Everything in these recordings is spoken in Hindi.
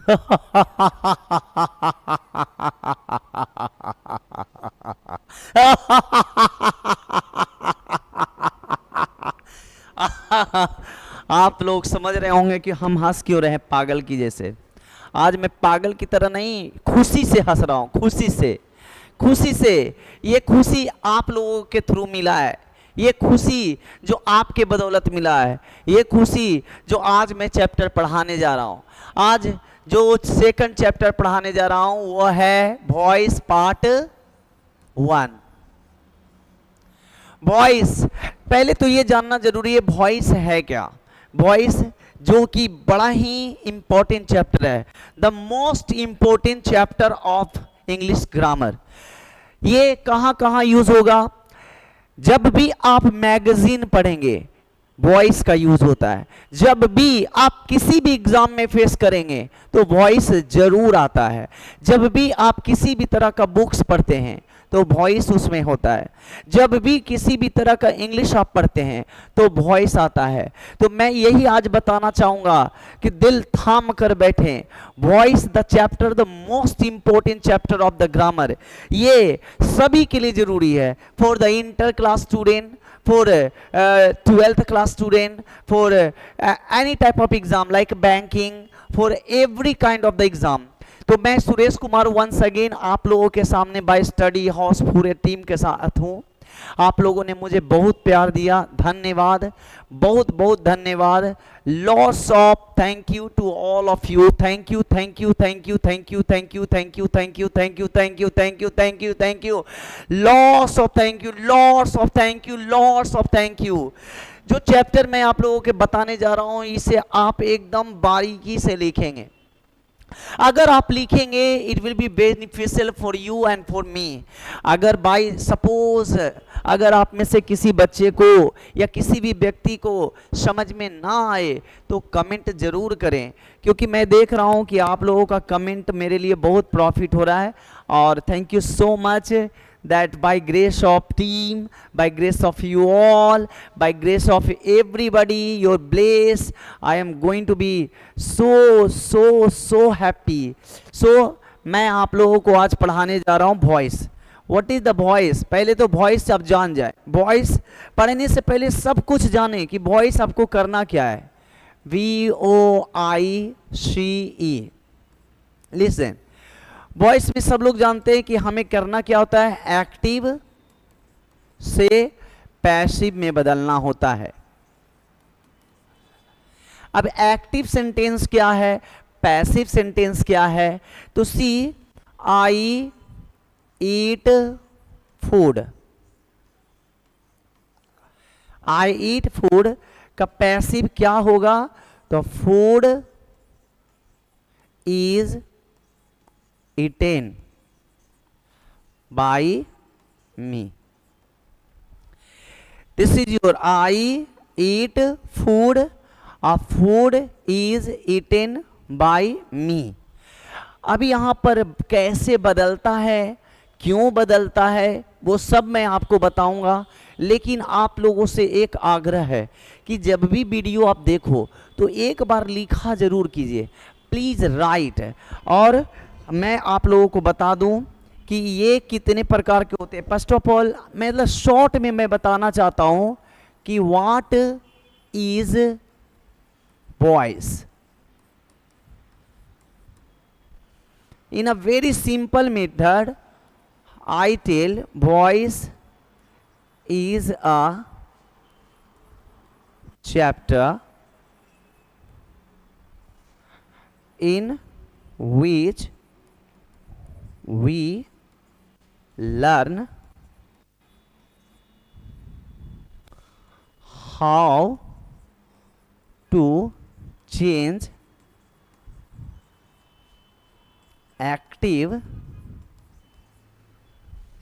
आप लोग समझ रहे होंगे कि हम हंस क्यों रहे हैं पागल की जैसे। आज मैं पागल की तरह नहीं, खुशी से हंस रहा हूं, खुशी से, खुशी से। ये खुशी आप लोगों के थ्रू मिला है, ये खुशी जो आपके बदौलत मिला है, ये खुशी जो आज मैं चैप्टर पढ़ाने जा रहा हूं। आज जो सेकंड चैप्टर पढ़ाने जा रहा हूं वो है वॉइस पार्ट 1। वॉइस, पहले तो ये जानना जरूरी है वॉइस है क्या। वॉइस जो कि बड़ा ही इंपॉर्टेंट चैप्टर है, the most important chapter of English grammar. ये कहाँ कहाँ यूज होगा? जब भी आप मैगजीन पढ़ेंगे वॉइस का यूज होता है। जब भी आप किसी भी एग्जाम में फेस करेंगे तो वॉइस जरूर आता है। जब भी आप किसी भी तरह का बुक्स पढ़ते हैं तो वॉइस उसमें होता है। जब भी किसी भी तरह का इंग्लिश आप पढ़ते हैं तो वॉइस आता है। तो मैं यही आज बताना चाहूंगा कि दिल थाम कर बैठें, voice the chapter, the most important chapter of the grammar. ये सभी के लिए जरूरी है, for the inter class student, for 12th class student, for any type of exam like banking, for every kind of the exam। तो मैं सुरेश कुमार वंस अगेन आप लोगों के सामने बाय स्टडी हाउस पूरे टीम के साथ हूँ। आप लोगों ने मुझे बहुत प्यार दिया, धन्यवाद, बहुत बहुत धन्यवाद। Lots of thank you to all of you. Thank you, thank you, thank you, thank you, thank you, thank you, thank you, thank you, thank you, thank you, thank you, thank you, lots of thank you, lots of thank you, lots of thank you. जो चैप्टर मैं आप लोगों के बताने जा रहा हूं इसे आप एकदम बारीकी से लिखेंगे। अगर आप लिखेंगे it will be beneficial for you and for me. अगर बाय सपोज अगर आप में से किसी बच्चे को या किसी भी व्यक्ति को समझ में ना आए तो कमेंट जरूर करें, क्योंकि मैं देख रहा हूं कि आप लोगों का कमेंट मेरे लिए बहुत प्रॉफिट हो रहा है। और thank you so much that by grace of team, by grace of you all, by grace of everybody, your bless, I am going to be so happy। so मैं आप लोगों को आज पढ़ाने जा रहा हूँ voice. What is the voice? पहले तो वॉइस आप जान जाए। वॉइस पढ़ने से पहले सब कुछ जाने कि वॉइस आपको करना क्या है। VOICE। लिसन, वॉइस में सब लोग जानते हैं कि हमें करना क्या होता है, एक्टिव से पैसिव में बदलना होता है। अब एक्टिव सेंटेंस क्या है, पैसिव सेंटेंस क्या है? तो सी, आई ईट फूड। आई ईट फूड का पैसिव क्या होगा? तो food is eaten by me। this is your I eat food, a food is eaten by me। अब यहां पर कैसे बदलता है, क्यों बदलता है, वो सब मैं आपको बताऊंगा। लेकिन आप लोगों से एक आग्रह है कि जब भी वीडियो आप देखो तो एक बार लिखा जरूर कीजिए, प्लीज राइट। और मैं आप लोगों को बता दूं कि ये कितने प्रकार के होते हैं। फर्स्ट ऑफ ऑल मतलब शॉर्ट में मैं बताना चाहता हूं कि what is voice. In a very simple method I tell voice is a chapter in which we learn how to change active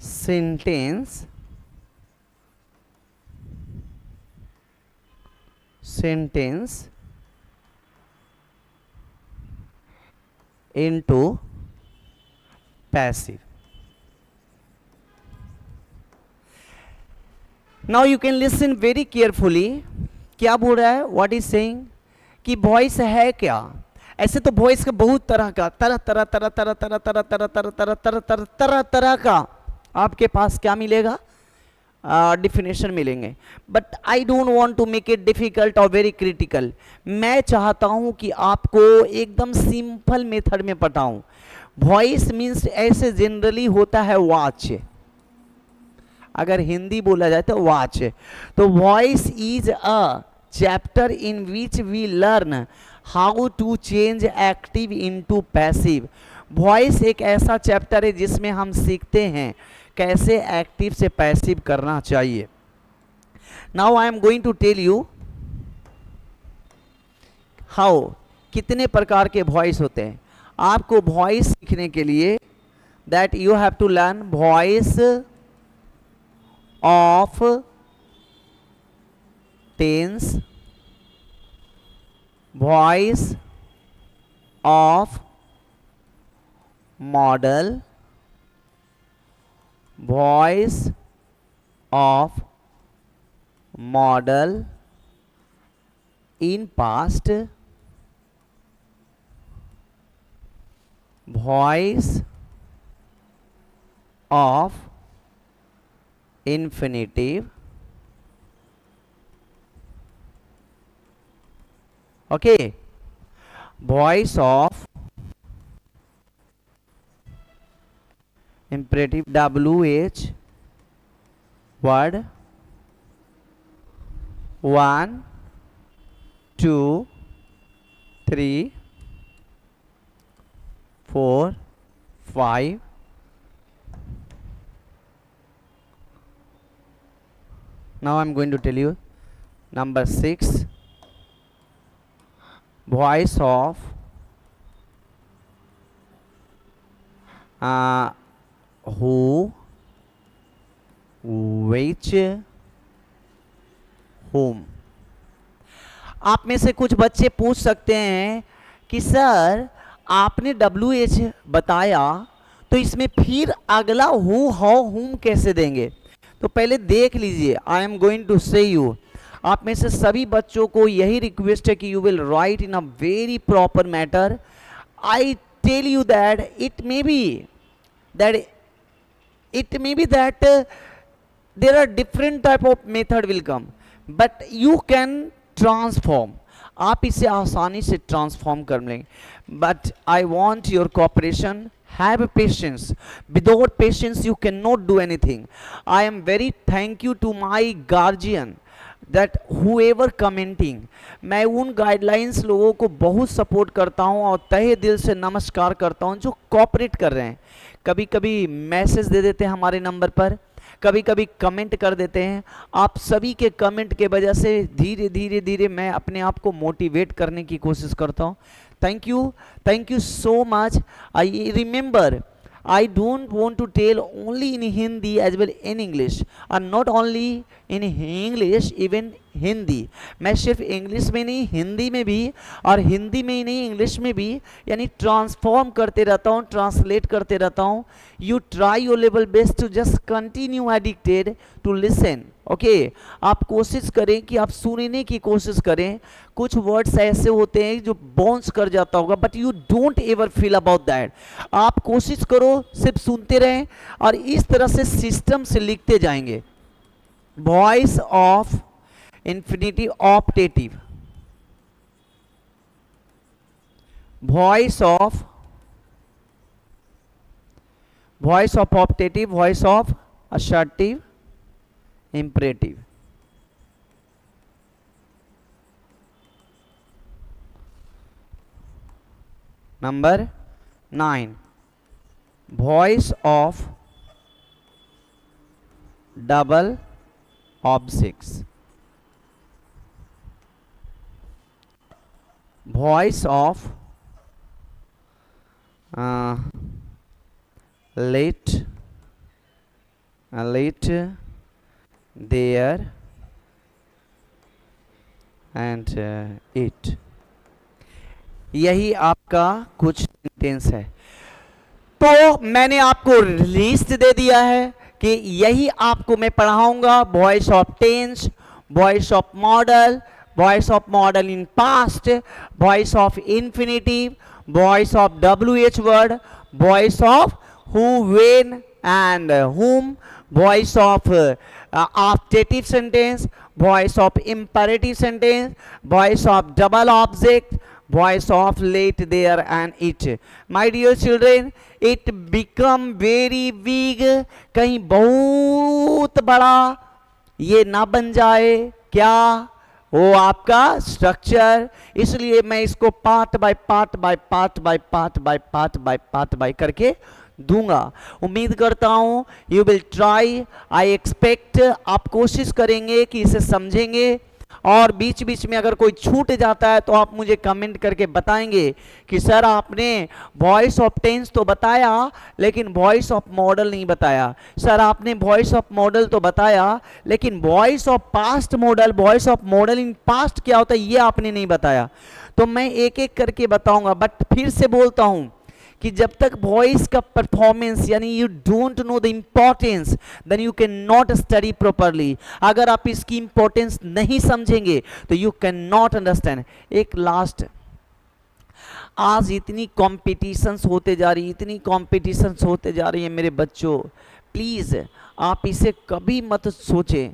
sentence into passive। Now you can listen very carefully। क्या बोल रहा है? What is saying कि वॉइस है क्या? ऐसे तो वॉइस का बहुत तरह का, तरह तरह तरह तरह तरह तरह तरह तरह तरह तरह तरह तरह तरह का आपके पास क्या मिलेगा, डिफिनेशन मिलेंगे। But I don't want to make it difficult और वेरी क्रिटिकल। मैं चाहता हूं कि आपको एकदम सिंपल मेथड में बताऊं। वॉइस मीन्स ऐसे जनरली होता है वॉच, अगर हिंदी बोला जाए तो वॉच। तो voice is a chapter in which we learn how to change active into passive. Voice एक ऐसा चैप्टर है जिसमें हम सीखते हैं कैसे एक्टिव से पैसिव करना चाहिए। Now I am going to tell you how, कितने प्रकार के वॉइस होते हैं। आपको वॉइस सीखने के लिए that you have to learn voice of tense, voice of modal, voice of modal in past, voice of infinitive, okay, voice of imperative, WH word 1 2 3 4 5. Now I'm going to tell you number 6, voice of who, which, whom. आप में से कुछ बच्चे पूछ सकते हैं कि सर आपने WH बताया तो इसमें फिर अगला हु, हाउ, हुम कैसे देंगे। तो पहले देख लीजिए, आई एम गोइंग टू से यू, आप में से सभी बच्चों को यही रिक्वेस्ट है कि you will write in a very proper matter. I tell you that it may be that there are different type of method will come, but you can transform, आप इसे आसानी से ट्रांसफॉर्म कर लेंगे। But I want your cooperation, have patience, without patience you cannot do anything. I am very thank you to my guardian that whoever commenting, मैं उन गाइडलाइंस लोगों को बहुत सपोर्ट करता हूं और तहे दिल से नमस्कार करता हूं जो कोऑपरेट कर रहे हैं। कभी कभी मैसेज दे देते हैं हमारे नंबर पर, कभी कभी कमेंट कर देते हैं। आप सभी के कमेंट के वजह से धीरे धीरे धीरे मैं अपने आप को मोटिवेट करने की कोशिश करता हूं। Thank you so much. I remember, I don't want to tell only in Hindi as well in English, and not only in English, even Hindi. मैं सिर्फ इंग्लिश में नहीं, हिंदी में भी, और हिंदी में ही नहीं इंग्लिश में भी, यानी ट्रांसफॉर्म करते रहता हूँ, ट्रांसलेट करते रहता हूँ। You try your level best to just continue addicted to listen, okay. आप कोशिश करें कि आप सुनने की कोशिश करें। कुछ वर्ड्स ऐसे होते हैं जो बाउंस कर जाता होगा, but you don't ever feel about that. आप कोशिश करो सिर्फ सुनते रहें और इस तरह से सिस्टम से लिखते जाएंगे। Voice of infinitive optative, voice of optative, voice of assertive, imperative। Number 9, voice of double objects, voice of let, there and it। यही आपका कुछ सेंटेंस है। तो मैंने आपको लिस्ट दे दिया है कि यही आपको मैं पढ़ाऊंगा। Voice of tense, voice of modal, voice of modal in past, voice of infinitive, voice of WH word, voice of who, when and whom, voice of optative sentence, voice of imperative sentence, voice of double object, voice of late, there and it. My dear children, it become very big, कहीं बहुत बड़ा ये ना बन जाए क्या वो आपका स्ट्रक्चर। इसलिए मैं इसको part by part by part by part by part by part by करके दूंगा। उम्मीद करता हूं you will try, I expect आप कोशिश करेंगे कि इसे समझेंगे, और बीच बीच में अगर कोई छूट जाता है तो आप मुझे कमेंट करके बताएंगे कि सर आपने वॉइस ऑफ टेंस तो बताया लेकिन वॉइस ऑफ मॉडल नहीं बताया, सर आपने वॉइस ऑफ मॉडल तो बताया लेकिन voice of past model, voice of modal in past क्या होता है ये आपने नहीं बताया। तो मैं एक एक करके बताऊंगा, बट फिर से बोलता हूं कि जब तक वॉइस का परफॉर्मेंस यानी you don't know the importance then you can not study properly. अगर आप इसकी इंपॉर्टेंस नहीं समझेंगे तो यू कैन नॉट अंडरस्टैंड। एक लास्ट, आज इतनी कॉम्पिटिशन्स होते जा रही, इतनी कॉम्पिटिशन्स होते जा रही है मेरे बच्चों, प्लीज़ आप इसे कभी मत सोचें।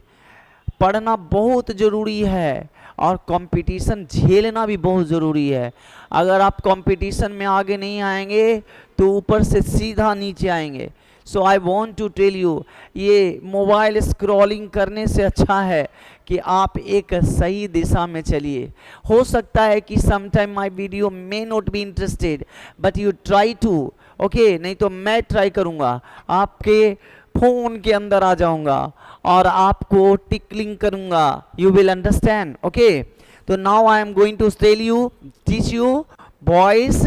पढ़ना बहुत ज़रूरी है और कंपटीशन झेलना भी बहुत ज़रूरी है। अगर आप कंपटीशन में आगे नहीं आएंगे तो ऊपर से सीधा नीचे आएंगे। So I want to tell you, ये मोबाइल स्क्रॉलिंग करने से अच्छा है कि आप एक सही दिशा में चलिए। हो सकता है कि sometime my video may not be interested but you try to, okay, नहीं तो मैं ट्राई करूँगा, आपके फोन के अंदर आ जाऊंगा और आपको टिकलिंग करूंगा, यू विल अंडरस्टैंड, ओके। तो now I am going to tell you, teach you voice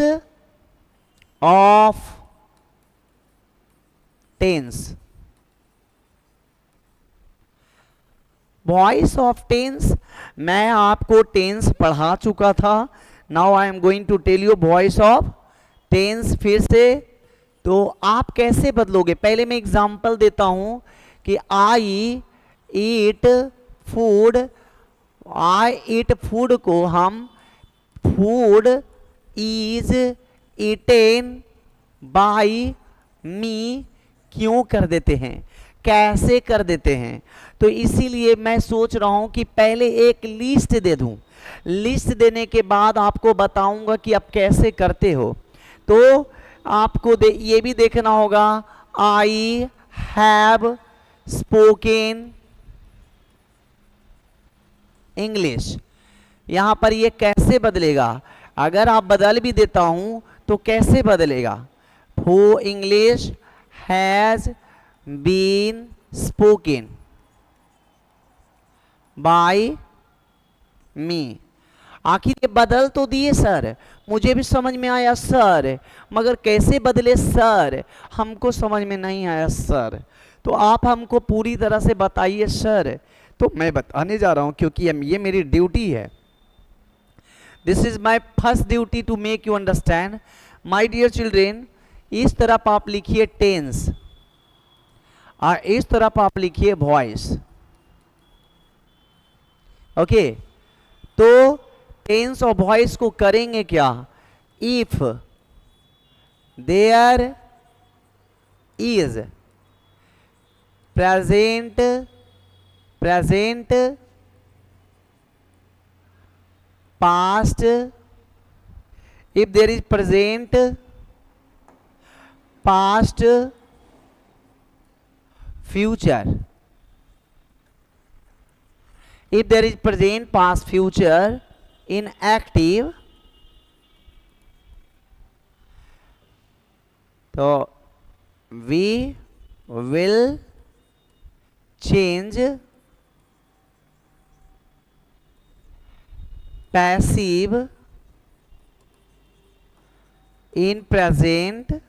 of tense. Voice of tense, मैं आपको टेंस पढ़ा चुका था, now I am going to tell you voice of tense फिर से। तो आप कैसे बदलोगे, पहले मैं एग्जांपल देता हूं कि आई ईट फूड, आई ईट फूड को हम फूड इज ईटेन बाय मी क्यों कर देते हैं, कैसे कर देते हैं। तो इसीलिए मैं सोच रहा हूं कि पहले एक लिस्ट दे दूं, लिस्ट देने के बाद आपको बताऊंगा कि आप कैसे करते हो। तो आपको ये भी देखना होगा, आई हैव स्पोकेन इंग्लिश, यहां पर ये कैसे बदलेगा, अगर आप बदल भी देता हूं तो कैसे बदलेगा, who English has been spoken by me. आखिर ये बदल तो दिए सर, मुझे भी समझ में आया सर, मगर कैसे बदले सर, हमको समझ में नहीं आया सर, तो आप हमको पूरी तरह से बताइए सर। तो मैं बताने जा रहा हूं क्योंकि ये मेरी ड्यूटी है, this is my first duty to make you understand. My dear children, इस तरफ आप लिखिए टेंस और इस तरफ आप लिखिए वॉइस, ओके। तो टेंस और वॉइस को करेंगे क्या, if there is present, present past, if there is present past future, if there is present past future in active, so we will change passive in present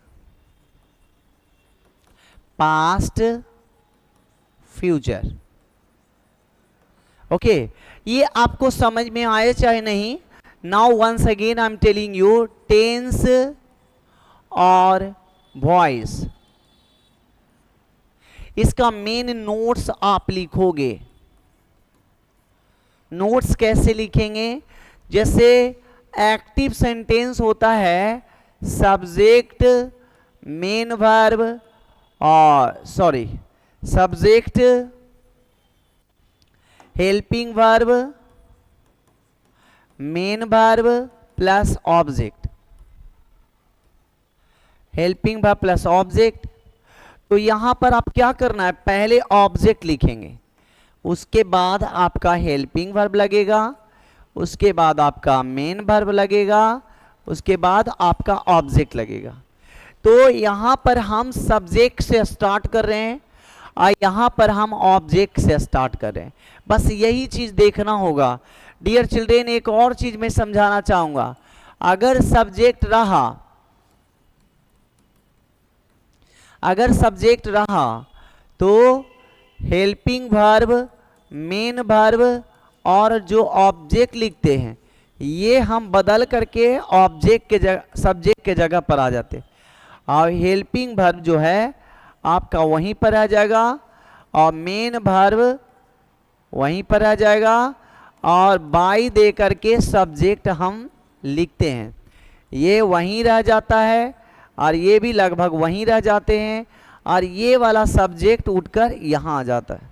past future, okay. ये आपको समझ में आए चाहे नहीं। Now once again I am telling you, tense और वॉइस, इसका मेन नोट्स आप लिखोगे, नोट्स कैसे लिखेंगे? जैसे एक्टिव सेंटेंस होता है सब्जेक्ट, मेन वर्ब और subject, helping verb, main verb plus object, helping verb plus object. तो यहां पर आप क्या करना है, पहले ऑब्जेक्ट लिखेंगे, उसके बाद आपका हेल्पिंग वर्ब लगेगा, उसके बाद आपका मेन वर्ब लगेगा, उसके बाद आपका ऑब्जेक्ट लगेगा। तो यहां पर हम सब्जेक्ट से स्टार्ट कर रहे हैं और यहां पर हम ऑब्जेक्ट से स्टार्ट कर रहे हैं। बस यही चीज देखना होगा। डियर चिल्ड्रेन, एक और चीज मैं समझाना चाहूंगा। अगर सब्जेक्ट रहा तो हेल्पिंग वर्ब, मेन वर्ब और जो ऑब्जेक्ट लिखते हैं ये हम बदल करके ऑब्जेक्ट के जगह, सब्जेक्ट के जगह पर आ जाते। और हेल्पिंग वर्ब जो है आपका वहीं पर आ जाएगा और मेन वर्ब वहीं पर आ जाएगा और बाई दे करके सब्जेक्ट हम लिखते हैं, ये वहीं रह जाता है और ये भी लगभग वहीं रह जाते हैं और ये वाला सब्जेक्ट उठकर यहाँ आ जाता है।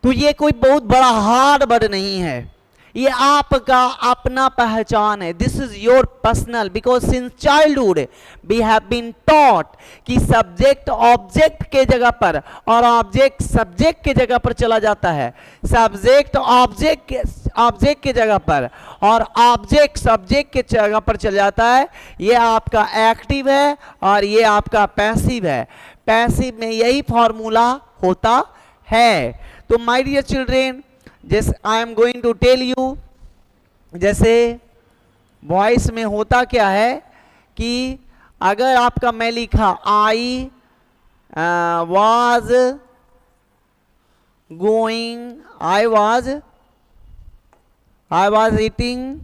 तो ये कोई बहुत बड़ा हार्ड वर्ड नहीं है, ये आपका अपना पहचान है। This is your personal, because since childhood we have been taught कि सब्जेक्ट ऑब्जेक्ट के जगह पर और ऑब्जेक्ट सब्जेक्ट के जगह पर चला जाता है, सब्जेक्ट ऑब्जेक्ट के जगह पर और ऑब्जेक्ट सब्जेक्ट के जगह पर चला जाता है। ये आपका एक्टिव है और ये आपका पैसिव है। पैसिव में यही फॉर्मूला होता है। तो माय डियर चिल्ड्रेन, जैसे I am going to tell you, जैसे वॉइस में होता क्या है कि अगर आपका मैं लिखा I was going, I was eating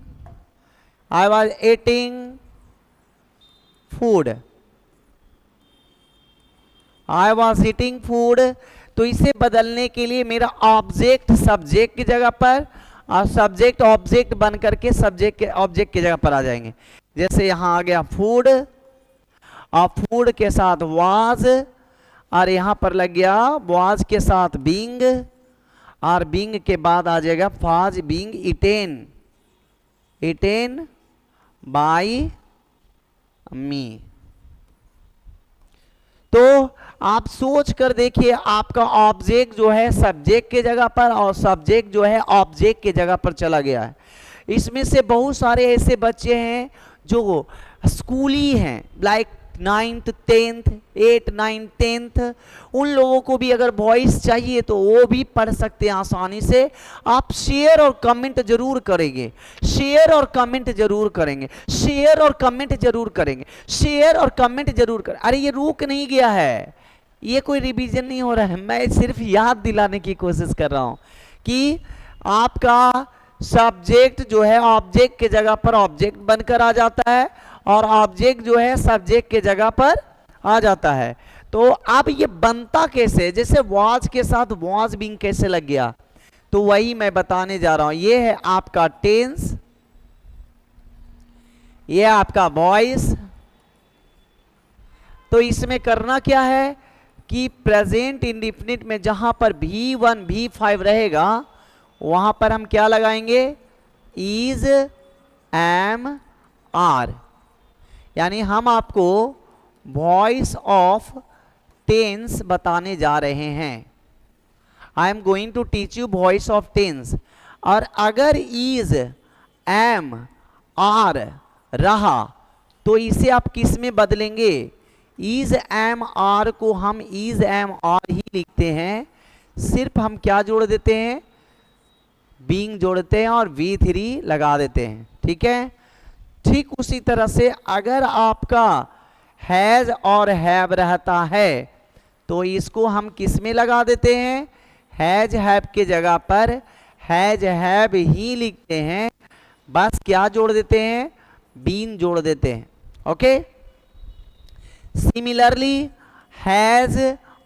food, I was eating food, तो इसे बदलने के लिए मेरा ऑब्जेक्ट सब्जेक्ट की जगह पर और सब्जेक्ट ऑब्जेक्ट बन करके सब्जेक्ट के ऑब्जेक्ट की जगह पर आ जाएंगे। जैसे यहां आ गया फूड और फूड के साथ वाज और यहां पर लग गया वाज के साथ बींग और बींग के बाद आ जाएगा फाज बींग इटेन बाय मी। तो आप सोच कर देखिए, आपका ऑब्जेक्ट जो है सब्जेक्ट के जगह पर और सब्जेक्ट जो है ऑब्जेक्ट के जगह पर चला गया है। इसमें से बहुत सारे ऐसे बच्चे हैं जो स्कूली हैं, लाइक 9th 10th 8 9 10th, उन लोगों को भी अगर वॉइस चाहिए तो वो भी पढ़ सकते हैं आसानी से। आप शेयर और कमेंट जरूर करेंगे, शेयर और कमेंट जरूर करेंगे, शेयर और कमेंट जरूर करेंगे, शेयर और कमेंट जरूर करें। अरे ये रुक नहीं गया है, ये कोई रिवीजन नहीं हो रहा है, मैं सिर्फ याद दिलाने की कोशिश कर रहा हूं कि आपका सब्जेक्ट जो है ऑब्जेक्ट के जगह पर ऑब्जेक्ट बनकर आ जाता है और ऑब्जेक्ट जो है सब्जेक्ट के जगह पर आ जाता है। तो अब ये बनता कैसे, जैसे वॉज के साथ वॉज बीइंग कैसे लग गया, तो वही मैं बताने जा रहा हूं। ये है आपका टेंस, ये आपका वॉइस। तो इसमें करना क्या है कि प्रेजेंट इंडेफिनिट में जहां पर V1 V5 रहेगा वहां पर हम क्या लगाएंगे, इज एम आर, यानी हम आपको वॉइस ऑफ टेंस बताने जा रहे हैं। I am going to teach you voice of tense. और अगर इज एम आर रहा तो इसे आप किस में बदलेंगे, इज एम आर को हम इज एम आर ही लिखते हैं, सिर्फ हम क्या जोड़ देते हैं, बीइंग जोड़ते हैं और V3 लगा देते हैं, ठीक है। ठीक उसी तरह से अगर आपका हैज और हैव रहता है तो इसको हम किस में लगा देते हैं, हैज हैव के जगह पर हैज हैव ही लिखते हैं, बस क्या जोड़ देते हैं, बीन जोड़ देते हैं, ओके। सिमिलरली हैज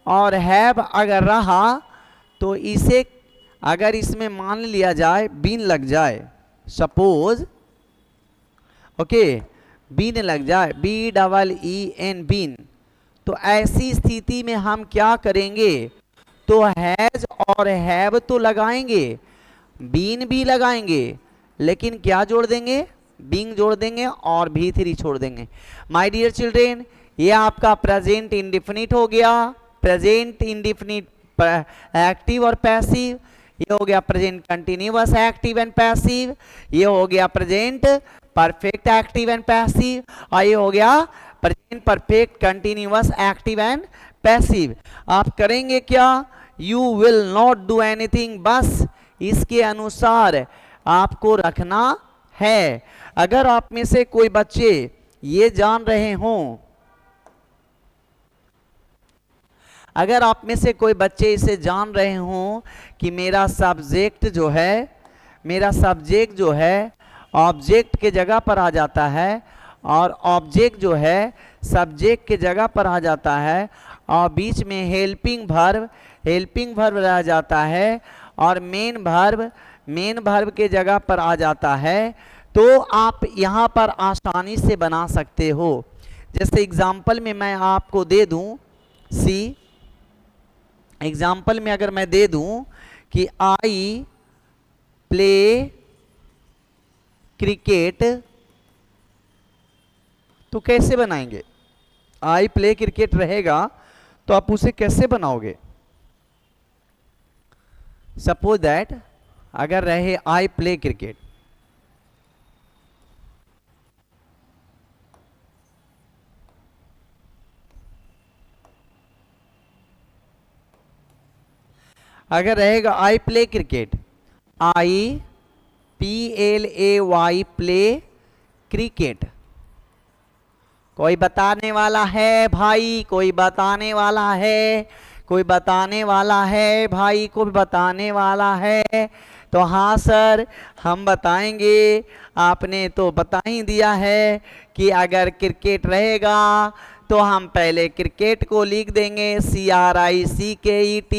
और हैव अगर रहा तो इसे अगर इसमें मान लिया जाए बीन लग जाए, सपोज ओके बीन लग जाए, BEEN बीन, तो ऐसी स्थिति में हम क्या करेंगे, तो हैज और हैव तो लगाएंगे, बीन भी लगाएंगे, लेकिन क्या जोड़ देंगे, बीइंग जोड़ देंगे और V3 छोड़ देंगे। माय डियर चिल्ड्रेन, ये आपका प्रेजेंट इंडिफिनिट हो गया, प्रेजेंट इंडिफिनिट एक्टिव और पैसिव, ये हो गया present continuous active and passive, ये हो गया present perfect active and passive, और ये हो गया present perfect continuous active and passive. आप करेंगे क्या, you will not do anything, बस इसके अनुसार आपको रखना है। अगर आप में से कोई बच्चे ये जान रहे हों, अगर आप में से कोई बच्चे इसे जान रहे हों कि मेरा सब्जेक्ट जो है, मेरा सब्जेक्ट जो है ऑब्जेक्ट के जगह पर आ जाता है, और ऑब्जेक्ट जो है सब्जेक्ट के जगह पर आ जाता है, और बीच में हेल्पिंग वर्ब रह जाता है, और मेन वर्ब के जगह पर आ जाता है, तो आप यहाँ पर आसानी से बना सकते हो। जैसे एग्जाम्पल में मैं आपको दे दूं, सी एग्जाम्पल में अगर मैं दे दूं कि आई प्ले क्रिकेट, तो कैसे बनाएंगे, आई प्ले क्रिकेट रहेगा तो आप उसे कैसे बनाओगे। सपोज दैट अगर रहे आई प्ले क्रिकेट, अगर रहेगा आई play cricket, IPLAY play cricket, कोई बताने वाला है भाई, कोई बताने वाला है, कोई बताने वाला है भाई, कोई बताने वाला है, तो हाँ सर हम बताएंगे। आपने तो बता ही दिया है कि अगर क्रिकेट रहेगा तो हम पहले क्रिकेट को लिख देंगे CRICKET,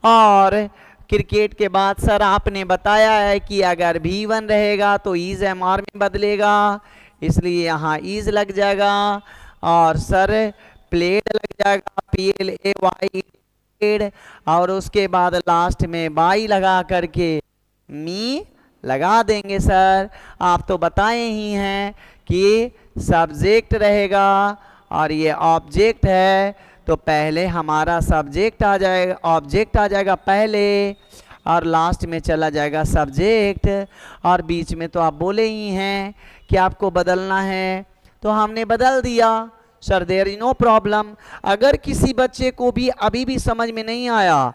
और क्रिकेट के बाद सर आपने बताया है कि अगर V1 रहेगा तो इज MR में बदलेगा, इसलिए यहाँ इज लग जाएगा, और सर प्लेड लग जाएगा PLAY, और उसके बाद लास्ट में बाई लगा करके मी लगा देंगे। सर आप तो बताए ही हैं कि सब्जेक्ट रहेगा और ये ऑब्जेक्ट है, तो पहले हमारा सब्जेक्ट आ जाएगा, ऑब्जेक्ट आ जाएगा पहले, और लास्ट में चला जाएगा सब्जेक्ट, और बीच में तो आप बोले ही हैं कि आपको बदलना है, तो हमने बदल दिया। Sir there is no problem. अगर किसी बच्चे को भी अभी भी समझ में नहीं आया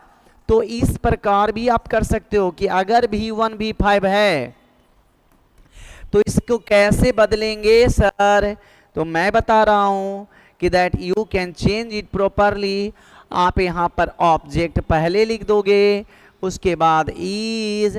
तो इस प्रकार भी आप कर सकते हो कि अगर V1 V5 है तो इसको कैसे बदलेंगे सर, तो मैं बता रहा हूं कि that you can change it properly. आप यहाँ पर ऑब्जेक्ट पहले लिख दोगे, उसके बाद इज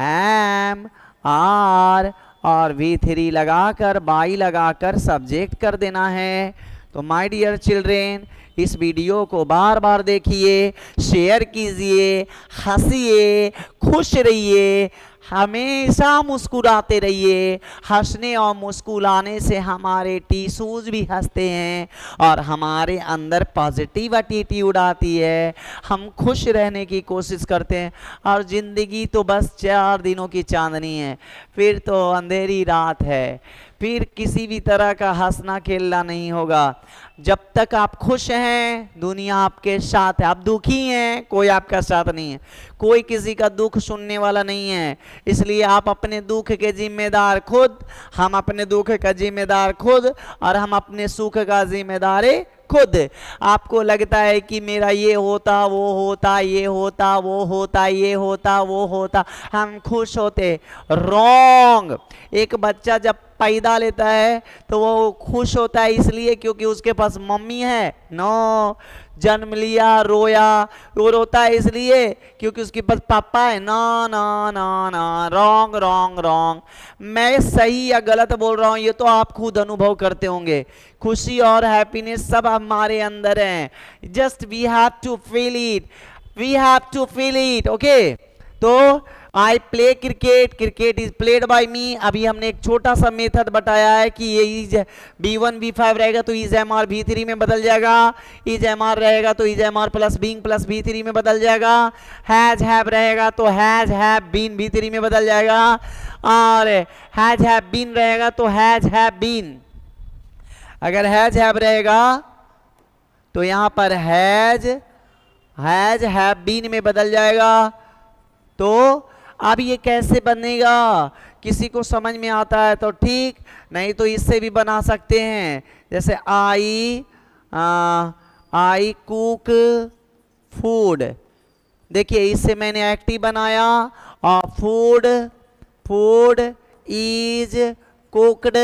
एम आर और V3 लगाकर बाई लगाकर सब्जेक्ट कर देना है। तो माय डियर चिल्ड्रेन, इस वीडियो को बार बार देखिए, शेयर कीजिए, हंसिए, खुश रहिए, हमेशा मुस्कुराते रहिए। हंसने और मुस्कुराने से हमारे टिश्यूज भी हंसते हैं और हमारे अंदर पॉजिटिव एटीट्यूड आती है, हम खुश रहने की कोशिश करते हैं। और ज़िंदगी तो बस 4 दिनों की चांदनी है, फिर तो अंधेरी रात है, फिर किसी भी तरह का हंसना खेलना नहीं होगा। जब तक आप खुश हैं दुनिया आपके साथ है, आप दुखी हैं कोई आपका साथ नहीं है, कोई किसी का दुख सुनने वाला नहीं है। इसलिए आप अपने दुख के जिम्मेदार खुद, हम अपने दुख का जिम्मेदार खुद, और हम अपने सुख का जिम्मेदार खुद। आपको लगता है कि मेरा ये होता वो होता, ये होता वो होता, ये होता वो होता, हम खुश होते, रॉन्ग। एक बच्चा जब पैदा लेता है तो वो खुश होता है इसलिए क्योंकि उसके पास मम्मी है? नो। जन्म लिया रोया, वो रोता है इसलिए क्योंकि उसके पास पापा है? ना ना ना ना, रॉन्ग रॉन्ग रॉन्ग। मैं सही या गलत बोल रहा हूँ ये तो आप खुद अनुभव करते होंगे। खुशी और हैप्पीनेस सब हमारे अंदर है, just we have to feel it. We have to feel it. Okay, तो I play cricket, cricket is played by me. अभी हमने एक छोटा सा मेथड बताया है कि ये इज B1 B5 रहेगा तो इज एम आर V3 में बदल जाएगा, इज एम आर रहेगा तो is M R plus being plus V3 में बदल जाएगा, हैज हैव रहेगा तो हैज हैव बीन V3 में बदल जाएगा, और हैज हैव बीन रहेगा तो हैज हैव बीन, अगर हैज हैव रहेगा तो यहां पर हैज हैव बीन में बदल जाएगा। तो अब ये कैसे बनेगा, किसी को समझ में आता है तो ठीक, नहीं तो इससे भी बना सकते हैं। जैसे आई कुक फूड, देखिए इससे मैंने एक्टिव बनाया, और food food is cooked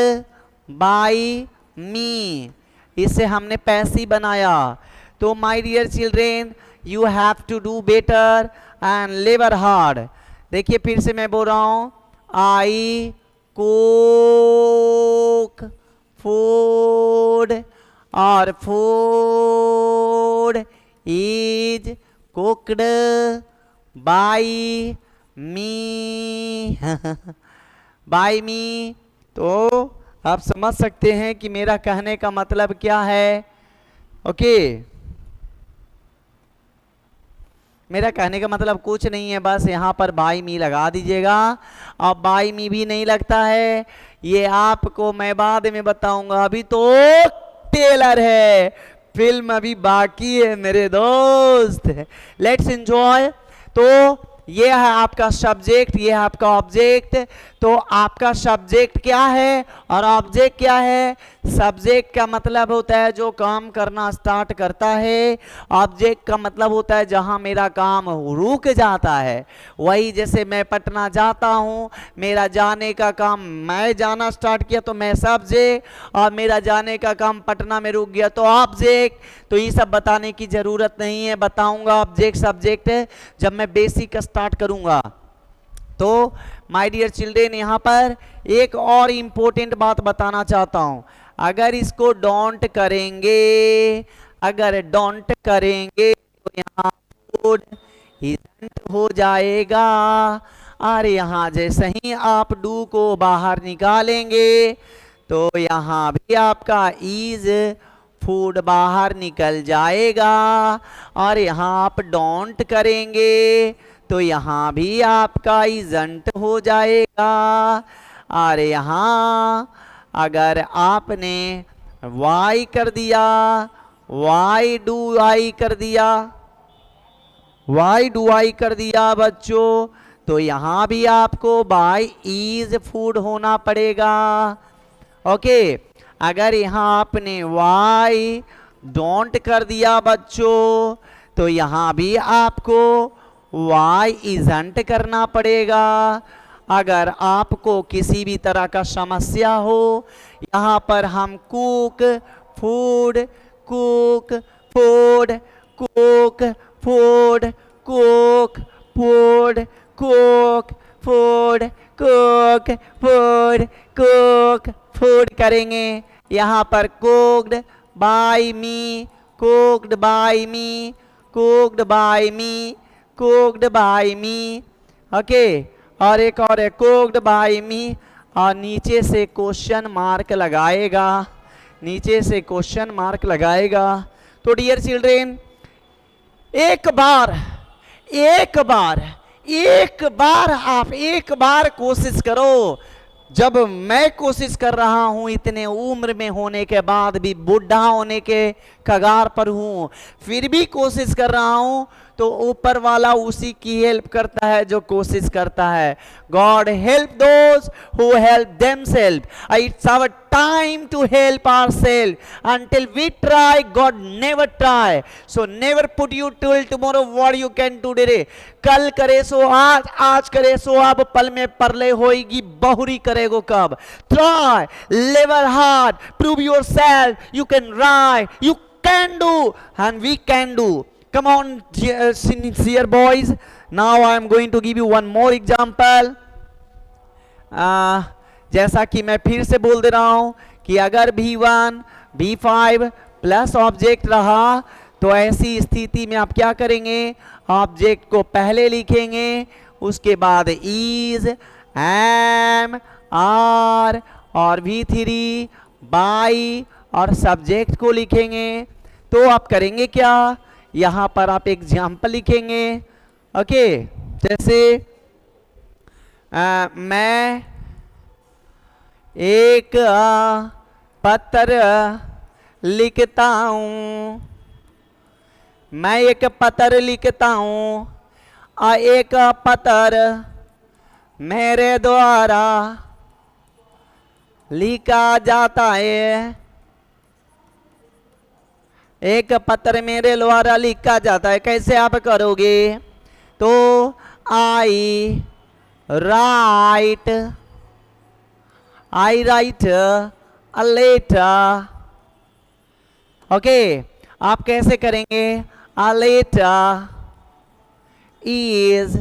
by me, इससे हमने पैसिव बनाया। तो my dear children, you have to do better and labour hard. देखिए फिर से मैं बोल रहा हूं, आई कुक फूड, और food is cooked by me by me. तो आप समझ सकते हैं कि मेरा कहने का मतलब क्या है। ओके, मेरा कहने का मतलब कुछ नहीं है, बस यहाँ पर बाय मी लगा दीजिएगा। अब बाय मी भी नहीं लगता है, ये आपको मैं बाद में बताऊंगा, अभी तो टेलर है, फिल्म अभी बाकी है मेरे दोस्त। Let's enjoy. तो ये है आपका सब्जेक्ट, ये है आपका ऑब्जेक्ट। तो आपका सब्जेक्ट क्या है और ऑब्जेक्ट क्या है? सब्जेक्ट का मतलब होता है जो काम करना स्टार्ट करता है, ऑब्जेक्ट का मतलब होता है जहां मेरा काम रुक जाता है। वही जैसे मैं पटना जाता हूं, मेरा जाने का काम, मैं जाना स्टार्ट किया तो मैं सब्जेक्ट, और मेरा जाने का काम पटना में रुक गया तो ऑब्जेक्ट। तो ये सब बताने की जरूरत नहीं है, बताऊंगा ऑब्जेक्ट सब्जेक्ट जब मैं बेसिक स्टार्ट करूंगा। तो माय डियर चिल्ड्रेन, यहाँ पर एक और इंपॉर्टेंट बात बताना चाहता हूं। अगर इसको डोंट करेंगे, अगर डोंट करेंगे तो यहाँ वुड इजंट हो जाएगा, और यहाँ जैसे ही आप डू को बाहर निकालेंगे तो यहाँ भी आपका इज फूड बाहर निकल जाएगा, और यहाँ आप डोंट करेंगे तो यहाँ भी आपका इजंट हो जाएगा। और यहाँ अगर आपने वाई कर दिया, वाई डू आई कर दिया, वाई डू आई कर दिया बच्चों, तो यहाँ भी आपको बाय इज फूड होना पड़ेगा। ओके, अगर यहाँ आपने वाई डोंट कर दिया बच्चों, तो यहाँ भी आपको वाई इजंट करना पड़ेगा। अगर आपको किसी भी तरह का समस्या हो, यहाँ पर हम cook food, cook food, cook food, cook food, cook food, cook food, cook food करेंगे। यहाँ पर cooked by me, cooked by me, cooked by me, cooked by me. Okay, और एक और है कुक्ड बाय मी, और नीचे से क्वेश्चन मार्क लगाएगा, नीचे से क्वेश्चन मार्क लगाएगा। तो डियर चिल्ड्रेन, एक बार आप एक बार कोशिश करो। जब मैं कोशिश कर रहा हूं, इतने उम्र में होने के बाद भी, बुढ़ा होने के कगार पर हूं, फिर भी कोशिश कर रहा हूं, तो ऊपर वाला उसी की हेल्प करता है जो कोशिश करता है। God help those who help themselves. It's our time to help ourselves. Until we try, God never try. So never put you till tomorrow what you can do today. कल करे सो आज, आज करे सो अब, पल में परले होएगी बहुरी करेगो कब। Try, labour hard, prove yourself, you can write, you can do, and we can do. Come on, sincere boys. Now I am going to give you one more example. जैसा कि मैं फिर से बोल दे रहा हूं कि अगर V1 V5 प्लस ऑब्जेक्ट रहा तो ऐसी स्थिति में आप क्या करेंगे, ऑब्जेक्ट को पहले लिखेंगे, उसके बाद इज, एम, आर और V3 बाई और सब्जेक्ट को लिखेंगे। तो आप करेंगे क्या, यहां पर आप एग्जाम्पल लिखेंगे। ओके, जैसे मैं एक पत्र लिखता हूं, मैं एक पत्र लिखता हूं, एक पत्र मेरे द्वारा लिखा जाता है, एक पत्र मेरे द्वारा लिखा जाता है। कैसे आप करोगे, तो I write a letter. Okay, आप कैसे करेंगे, a letter is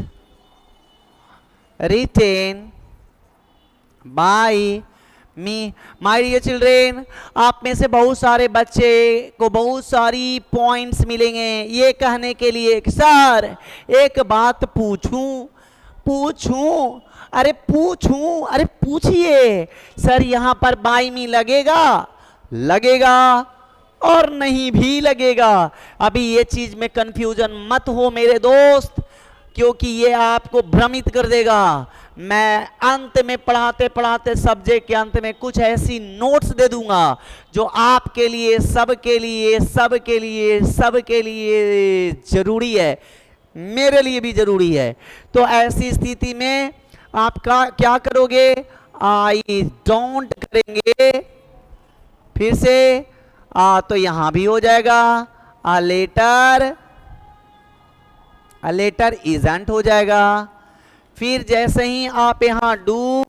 written by me। My dear children, आप में से बहुत सारे बच्चे को बहुत सारी पॉइंट्स मिलेंगे ये कहने के लिए कि सर एक बात पूछूं, पूछूं, अरे पूछूं, अरे पूछिए सर, यहां पर बाय मी लगेगा, लगेगा और नहीं भी लगेगा। अभी ये चीज में कंफ्यूजन मत हो मेरे दोस्त, क्योंकि ये आपको भ्रमित कर देगा। मैं अंत में पढ़ाते पढ़ाते सब्जेक्ट के अंत में कुछ ऐसी नोट्स दे दूंगा जो आपके लिए, सबके लिए, सबके लिए, सबके लिए जरूरी है, मेरे लिए भी जरूरी है। तो ऐसी स्थिति में आप क्या करोगे, आई डोंट करेंगे, फिर से तो यहां भी हो जाएगा अ लेटर इजंट हो जाएगा। फिर जैसे ही आप यहां डू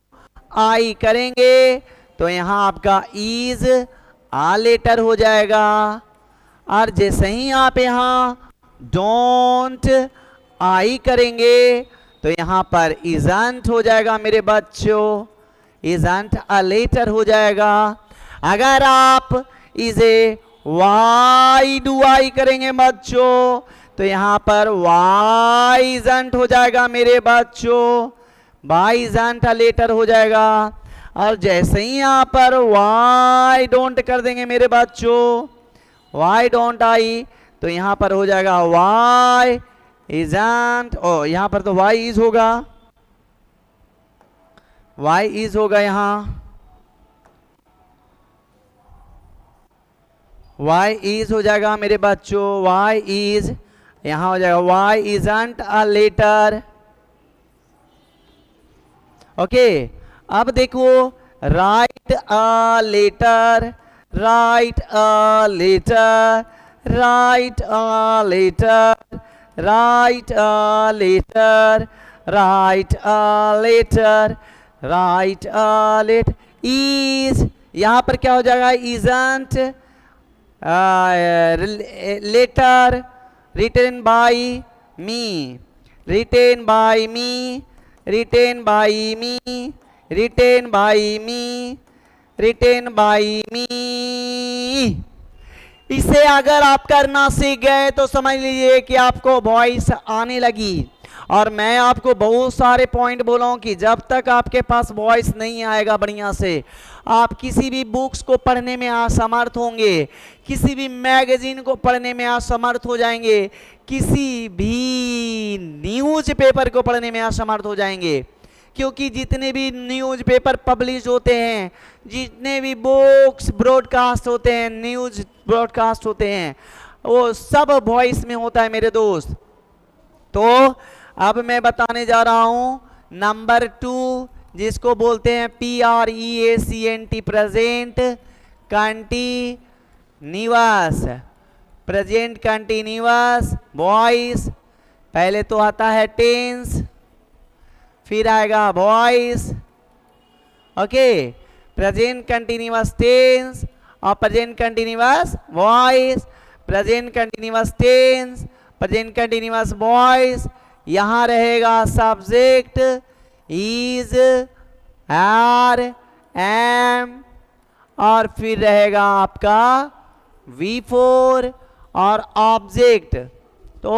आई करेंगे तो यहां आपका इज अ लेटर हो जाएगा, और जैसे ही आप यहां डोंट आई करेंगे तो यहां पर इजंट हो जाएगा मेरे बच्चों, इजंट अ लेटर हो जाएगा। अगर आप इसे वाई डू आई करेंगे बच्चों तो यहां पर वाई इजंट हो जाएगा मेरे बच्चों, वाई इजंट अ लेटर हो जाएगा। और जैसे ही यहां पर वाई डोंट कर देंगे मेरे बच्चों, वाई डोंट आई, तो यहां पर हो जाएगा वाई इजंट, ओ यहां पर तो वाई इज होगा, वाई इज होगा, यहां वाई इज हो जाएगा मेरे बच्चों, वाई इज, यहां हो जाएगा why isn't a letter. Okay, अब देखो write a letter, write a letter, write a letter, write a letter, write a letter, write a letter is, यहां पर क्या हो जाएगा, isn't letter written by me, written by me, written by me, written by me, written by me। इसे अगर आप करना सीख गए तो समझ लीजिए कि आपको वॉइस आने लगी। और मैं आपको बहुत सारे पॉइंट बोला हूं कि जब तक आपके पास वॉइस नहीं आएगा बढ़िया से, आप किसी भी बुक्स को पढ़ने में असमर्थ होंगे, किसी भी मैगजीन को पढ़ने में असमर्थ हो जाएंगे, किसी भी न्यूज़पेपर को पढ़ने में असमर्थ हो जाएंगे। क्योंकि जितने भी न्यूज़पेपर पब्लिश होते हैं, जितने भी बुक्स ब्रॉडकास्ट होते हैं, न्यूज़ ब्रॉडकास्ट होते हैं, वो सब वॉइस में होता है मेरे दोस्त। तो अब मैं बताने जा रहा हूं नंबर 2, जिसको बोलते हैं PREACNT, present continuous, present continuous voice. पहले तो आता है टेंस, फिर आएगा voice. Okay, present continuous tense और present continuous voice, present continuous tense, present continuous voice. यहां रहेगा सब्जेक्ट इज, आर, एम, और फिर रहेगा आपका V4 और ऑब्जेक्ट, तो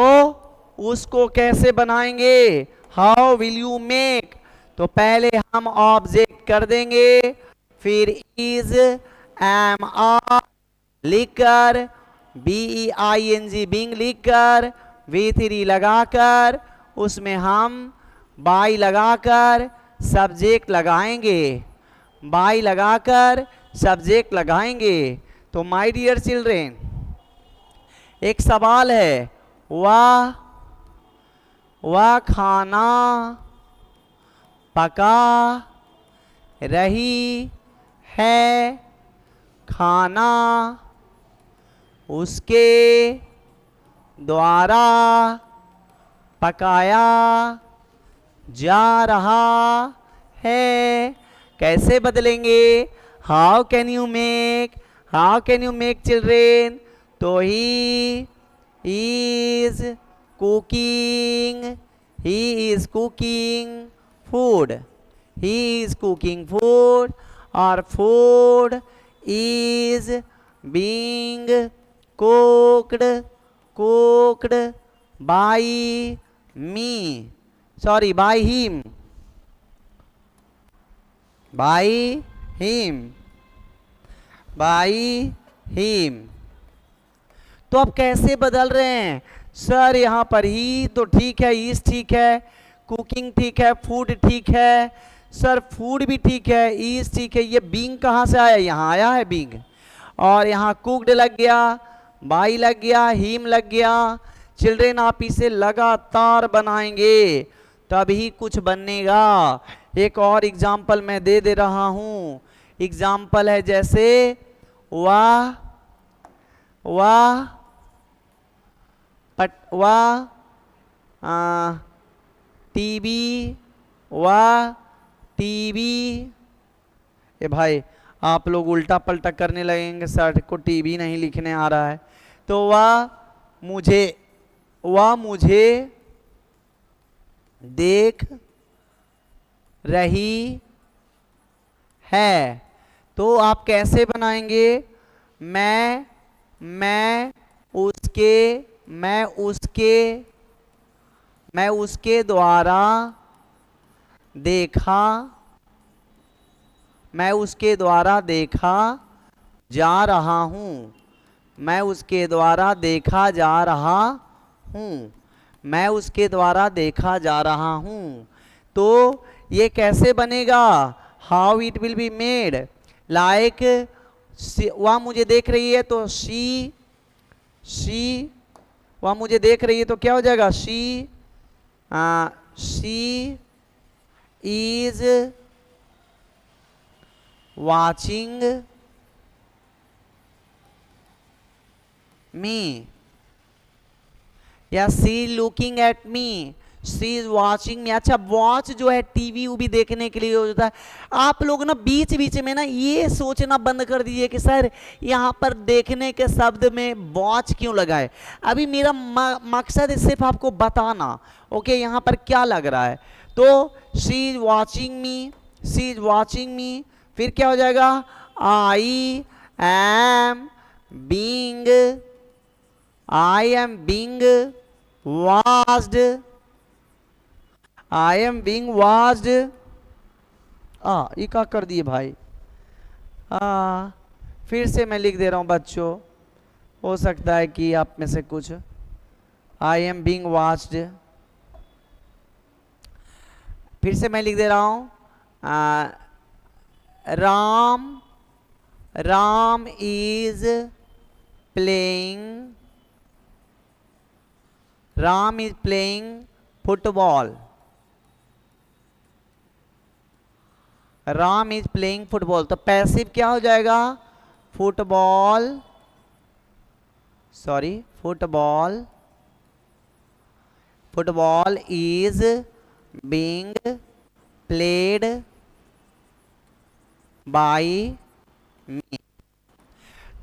उसको कैसे बनाएंगे, हाउ विल यू मेक, तो पहले हम ऑब्जेक्ट कर देंगे, फिर इज एम आर लिखकर, BEING बिंग लिखकर, V3 लगाकर, उसमें हम बाई लगाकर सब्जेक्ट लगाएंगे, बाई लगाकर सब्जेक्ट लगाएंगे। तो माय डियर चिल्ड्रेन, एक सवाल है, वह खाना पका रही है, खाना उसके द्वारा पकाया जा रहा है। कैसे बदलेंगे, how can you make, how can you make children, तो he is cooking, he is cooking food, he is cooking food, और food is being cooked, cooked by me, sorry by him, by him, by him. तो अब कैसे बदल रहे हैं सर, यहाँ पर ही तो ठीक है, ईज ठीक है, कुकिंग ठीक है, फूड ठीक है, सर फूड भी ठीक है, ईज ठीक है, ये बीइंग कहाँ से आया, यहाँ आया है बीइंग, और यहाँ कुक्ड लग गया, बाई लग गया, हिम लग गया। चिल्ड्रेन आप इसे लगातार बनाएंगे तभी कुछ बनेगा। एक और एग्जाम्पल मैं दे रहा हूं, एग्जाम्पल है जैसे वाह टीवी, वाह टीवी, ये भाई आप लोग उल्टा पलटा करने लगेंगे, सर को टीवी नहीं लिखने आ रहा है, तो वह मुझे देख रही है। तो आप कैसे बनाएंगे, मैं उसके द्वारा देखा, मैं उसके द्वारा देखा जा रहा हूँ, मैं उसके द्वारा देखा जा रहा हूँ, मैं उसके द्वारा देखा जा रहा हूँ। तो ये कैसे बनेगा, how it will be made, like वह मुझे देख रही है तो शी, वह मुझे देख रही है तो क्या हो जाएगा, शी इज watching me, या she looking at me, she is watching me। अच्छा वॉच जो है टीवी भी देखने के लिए होता है। आप लोग ना बीच बीच में ना ये सोचना बंद कर दीजिए कि सर यहाँ पर देखने के शब्द में वॉच क्यों लगाए। अभी मेरा मकसद है सिर्फ आपको बताना, ओके यहाँ पर क्या लग रहा है। तो she is watching me, she is watching me, फिर क्या हो जाएगा, I am being watched, I am being watched, ये क्या कर दिए भाई, फिर से मैं लिख दे रहा हूं बच्चों, हो सकता है कि आप में से कुछ, आई एम बीइंग वॉच्ड, फिर से मैं लिख दे रहा हूं, Ram is playing football, Ram is playing football. तो पैसिव क्या हो जाएगा, football, sorry football is being played by me.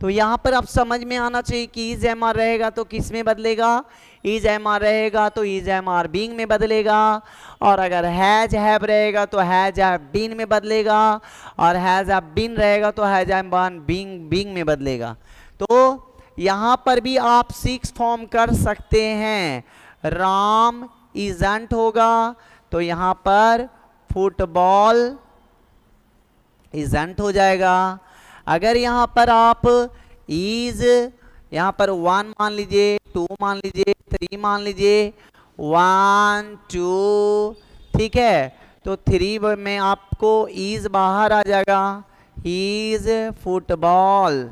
तो यहां पर आप समझ में आना चाहिए कि इज एम आर रहेगा तो किस में बदलेगा, इज एम आर रहेगा तो इज एम आर बीइंग में बदलेगा, और अगर हैज हैव रहेगा तो हैज हैव बीन में बदलेगा, और हैज हैव बीन रहेगा तो हैज हैव बीन बीइंग में बदलेगा। तो यहां पर भी आप 6 फॉर्म कर सकते हैं। राम इजंट होगा तो यहां पर फुटबॉल इजंट हो जाएगा। अगर यहां पर आप इज यहां पर 1 मान लीजिए, 2 मान लीजिए, 3 मान लीजिए, 1 2, ठीक है, तो 3 में आपको इज बाहर आ जाएगा, इज फुटबॉल।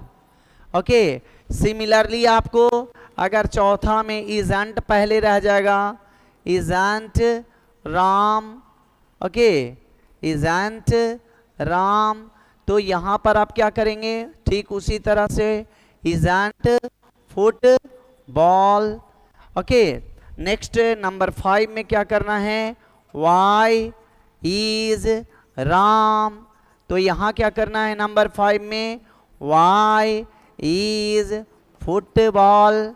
ओके, सिमिलरली आपको अगर चौथा में इजंट पहले रह जाएगा, isn't Ram, okay, isn't Ram, तो यहां पर आप क्या करेंगे, ठीक उसी तरह से isn't football. Okay, next number 5 में क्या करना है, वाई इज राम, तो यहां क्या करना है नंबर 5 में, why is football,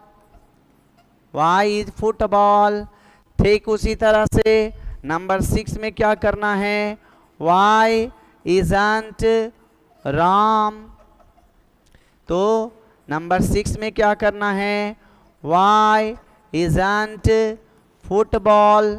why is football. ठीक उसी तरह से नंबर 6 में क्या करना है, वाई इजंट राम, तो नंबर 6 में क्या करना है, वाई इजंट फुटबॉल।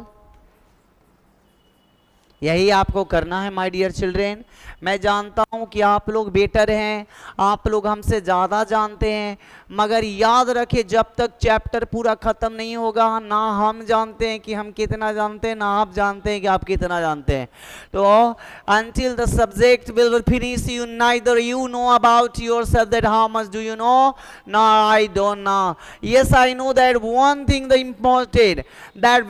यही आपको करना है माय डियर चिल्ड्रेन। मैं जानता हूं कि आप लोग बेटर हैं, आप लोग हमसे ज़्यादा जानते हैं, मगर याद रखें जब तक चैप्टर पूरा ख़त्म नहीं होगा ना हम जानते हैं कि हम कितना जानते हैं, ना आप जानते हैं कि आप कितना जानते हैं। तो until the subject will finish, you neither you know about yourself that how much do you know, no I don't know. Yes, I know that one thing the important, that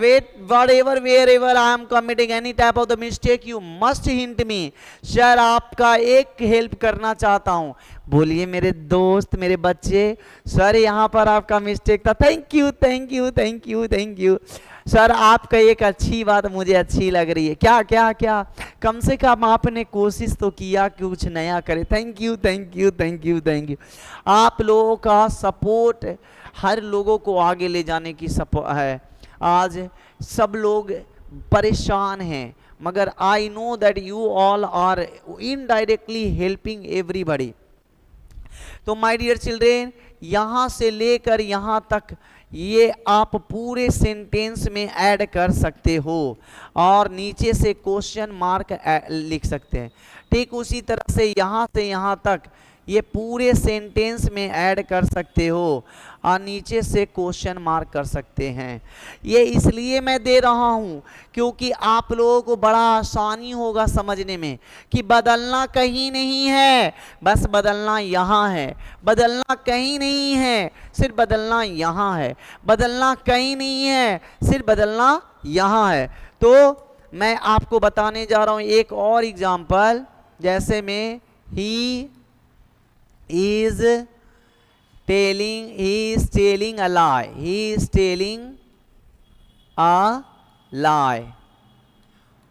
whatever wherever I am committing any type of the mistake, you must hint me. Sir आपका एक हेल्प करना चाहता हूं, बोलिए मेरे दोस्त, मेरे बच्चे, सर यहां पर आपका मिस्टेक था, thank you thank you thank you thank you. Sir आपका एक अच्छी बात मुझे अच्छी लग रही है, क्या क्या क्या, कम से कम आपने कोशिश तो किया कि कुछ नया करे, thank you thank you thank you thank you. आप लोगों का सपोर्ट हर लोगों को आगे ले जाने की सपोर्ट है। आज सब लोग परेशान हैं, मगर I know that you all are indirectly helping everybody. तो माय डियर चिल्ड्रेन, यहां से लेकर यहां तक ये आप पूरे सेंटेंस में ऐड कर सकते हो और नीचे से क्वेश्चन मार्क लिख सकते हैं। ठीक उसी तरह से यहां तक ये पूरे सेंटेंस में ऐड कर सकते हो और नीचे से क्वेश्चन मार्क कर सकते हैं। ये इसलिए मैं दे रहा हूँ क्योंकि आप लोगों को बड़ा आसानी होगा समझने में कि बदलना कहीं नहीं है, बस बदलना यहाँ है, बदलना कहीं नहीं है, सिर्फ बदलना यहाँ है, बदलना कहीं नहीं है, सिर्फ बदलना यहाँ है। तो मैं आपको बताने जा रहा हूँ एक और एग्जाम्पल, जैसे में ही is telling a lie, he is telling a lie,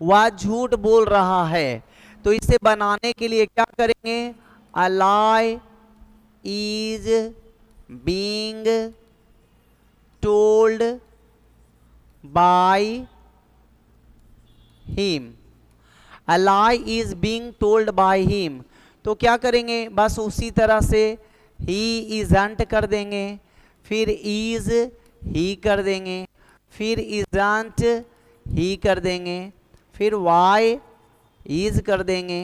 वह झूठ बोल रहा है। तो इसे बनाने के लिए क्या करेंगे, a lie is being told by him, a lie is being told by him। तो क्या करेंगे, बस उसी तरह से ही इजंट कर देंगे, फिर इज ही कर देंगे, फिर इजंट ही कर देंगे, फिर वाई इज कर देंगे,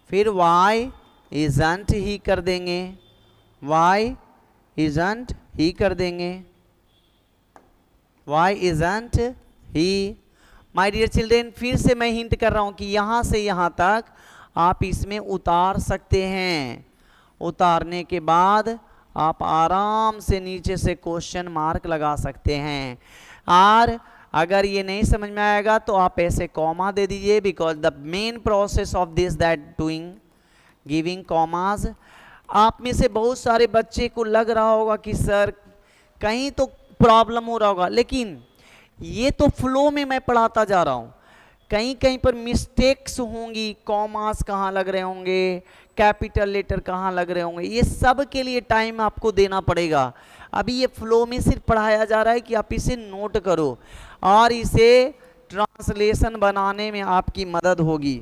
फिर वाई इजंट ही कर देंगे, वाई इजंट ही कर देंगे, why isn't he. My dear children, फिर से मैं हिंट कर रहा हूं कि यहां से यहां तक आप इसमें उतार सकते हैं। उतारने के बाद आप आराम से नीचे से क्वेश्चन मार्क लगा सकते हैं। और अगर ये नहीं समझ में आएगा तो आप ऐसे कॉमा दे दीजिए, because the main process of this that doing giving commas. आप में से बहुत सारे बच्चे को लग रहा होगा कि सर कहीं तो प्रॉब्लम हो रहा होगा, लेकिन ये तो फ्लो में मैं पढ़ाता जा रहा हूँ, कहीं कहीं पर मिस्टेक्स होंगी, कॉमास कहाँ लग रहे होंगे, कैपिटल लेटर कहाँ लग रहे होंगे, ये सब के लिए टाइम आपको देना पड़ेगा। अभी ये फ्लो में सिर्फ पढ़ाया जा रहा है कि आप इसे नोट करो और इसे ट्रांसलेशन बनाने में आपकी मदद होगी।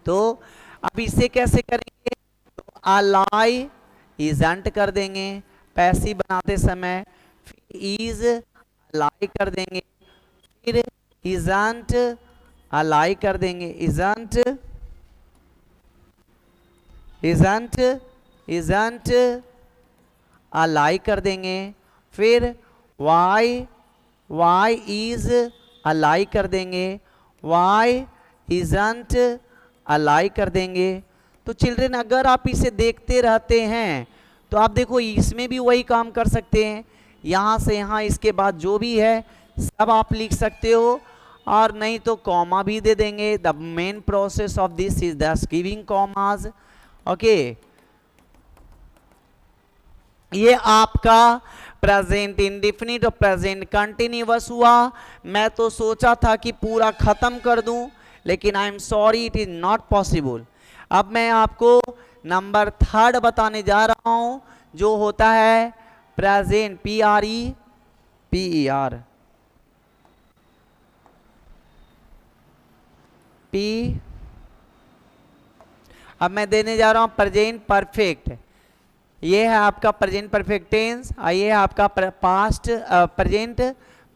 तो अब इसे कैसे करेंगे, तो a lie इजंट कर देंगे पैसिव बनाते समय, फिर इज अलाई कर देंगे, फिर इजंट अलाई कर देंगे, इजंट इजंट इजंट अलाई कर देंगे, फिर वाई वाई इज अलाई कर देंगे, वाई इजंट अलाई कर देंगे। तो चिल्ड्रन अगर आप इसे देखते रहते हैं तो आप देखो इसमें भी वही काम कर सकते हैं, यहाँ से यहाँ इसके बाद जो भी है सब आप लिख सकते हो, और नहीं तो कॉमा भी दे देंगे। The main process of this is the giving commas. Okay, ये आपका प्रेजेंट इंडेफिनिट और प्रेजेंट कंटिन्यूअस हुआ। मैं तो सोचा था कि पूरा खत्म कर दूं, लेकिन I am sorry it is not possible. अब मैं आपको नंबर 3 बताने जा रहा हूं, जो होता है प्रेजेंट, PREPER P। अब मैं देने जा रहा हूं प्रेजेंट परफेक्ट। ये है आपका प्रेजेंट परफेक्ट टेंस, ये है आपका past present